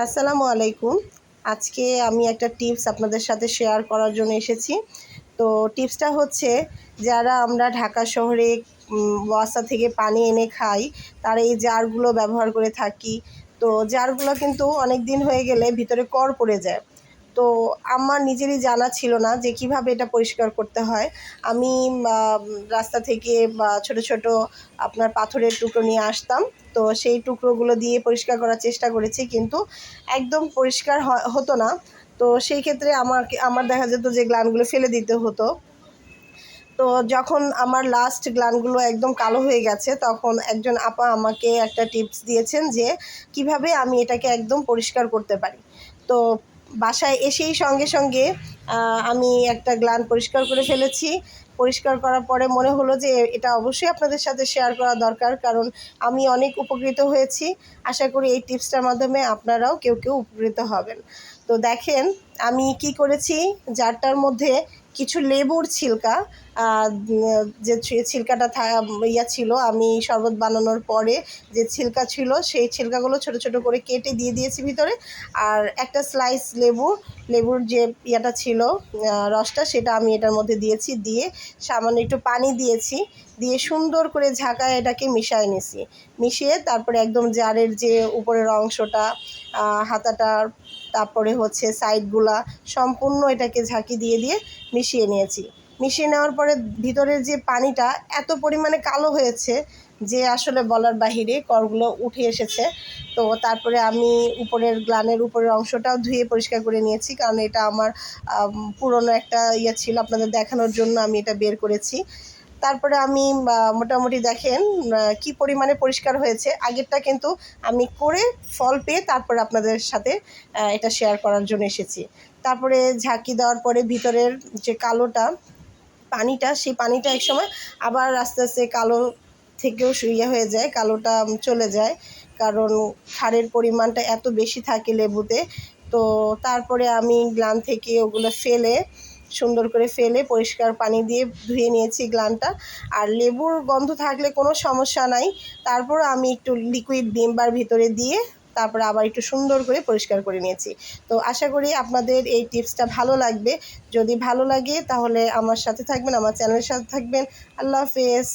আসসালামু আলাইকুম। আজকে আমি একটা টিপস আপনাদের সাথে শেয়ার করার জন্য এসেছি। তো টিপসটা হচ্ছে, যারা আমরা ঢাকা শহরে ওয়াসা থেকে পানি এনে খাই, তারা এই জারগুলো ব্যবহার করে থাকি। তো জারগুলো কিন্তু অনেক দিন হয়ে গেলে ভিতরে কর পড়ে যায়। তো আমার নিজেরই জানা ছিল না যে কিভাবে এটা পরিষ্কার করতে হয়। আমি রাস্তা থেকে ছোট ছোট আপনার পাথরের টুকরো নিয়ে আসতাম। তো সেই টুকরোগুলো দিয়ে পরিষ্কার করার চেষ্টা করেছি, কিন্তু একদম পরিষ্কার হতো না। তো সেই ক্ষেত্রে আমার দেখা যেত যে গ্লানগুলো ফেলে দিতে হতো। তো যখন আমার লাস্ট গ্লানগুলো একদম কালো হয়ে গেছে, তখন একজন আপা আমাকে একটা টিপস দিয়েছেন যে কিভাবে আমি এটাকে একদম পরিষ্কার করতে পারি। তো বাসায় এসেই সঙ্গে সঙ্গে আমি একটা গ্লান পরিষ্কার করে ফেলেছি। পরিষ্কার করার পরে মনে হলো যে এটা অবশ্যই আপনাদের সাথে শেয়ার করা দরকার, কারণ আমি অনেক উপকৃত হয়েছি। আশা করি এই টিপসটার মাধ্যমে আপনারাও কেউ কেউ উপকৃত হবেন। তো দেখেন আমি কি করেছি। জারটার মধ্যে কিছু লেবুর ছিলকা, যে ছিলকাটা ছিল, আমি শরবত বানানোর পরে যে ছিলকা ছিল সেই ছিলকাগুলো ছোট ছোট করে কেটে দিয়ে দিয়েছি ভিতরে। আর একটা স্লাইস লেবুর যে ছিল, রসটা, সেটা আমি এটার মধ্যে দিয়েছি। দিয়ে সামান্য একটু পানি দিয়েছি, দিয়ে সুন্দর করে ঝাঁকায় এটাকে মিশিয়ে নিয়েছি। মিশিয়ে তারপরে একদম জারের যে উপরের অংশটা, হাতাটার, তারপরে হচ্ছে সাইডগুলা, সম্পূর্ণ এটাকে ঝাঁকি দিয়ে দিয়ে মিশিয়ে নিয়েছি। মিশিয়ে নেওয়ার পরে ভিতরের যে পানিটা এত পরিমাণে কালো হয়েছে যে আসলে বলার বাহিরে, করগুলো উঠে এসেছে। তো তারপরে আমি উপরের গ্লানের উপরের অংশটাও ধুয়ে পরিষ্কার করে নিয়েছি, কারণ এটা আমার পুরনো একটা ছিল, আপনাদের দেখানোর জন্য আমি এটা বের করেছি। তারপরে আমি মোটামুটি দেখেন কি পরিমাণে পরিষ্কার হয়েছে। আগেরটা কিন্তু আমি করে ফল পেয়ে তারপরে আপনাদের সাথে এটা শেয়ার করার জন্য এসেছি। তারপরে ঝাঁকি দেওয়ার পরে ভিতরের যে কালোটা পানিটা, সেই পানিটা একসময় আবার আস্তে আস্তে কালো থেকেও হয়ে যায়, কালোটা চলে যায়, কারণ ক্ষারের পরিমাণটা এত বেশি থাকে লেবুতে। তো তারপরে আমি গ্লান থেকে ওগুলো সুন্দর করে ফেলে পরিষ্কার পানি দিয়ে ধুয়ে নিয়েছি গ্লানটা। আর লেবুর গন্ধ থাকলে কোনো সমস্যা নাই, তারপর আমি একটু লিকুইড ভিম বার ভিতরে দিয়ে তারপরে আবার একটু সুন্দর করে পরিষ্কার করে নিয়েছি। তো আশা করি আপনাদের এই টিপসটা ভালো লাগবে। যদি ভালো লাগে তাহলে আমার সাথে থাকবেন, আমার চ্যানেলের সাথে থাকবেন। আল্লাহ হাফেজ।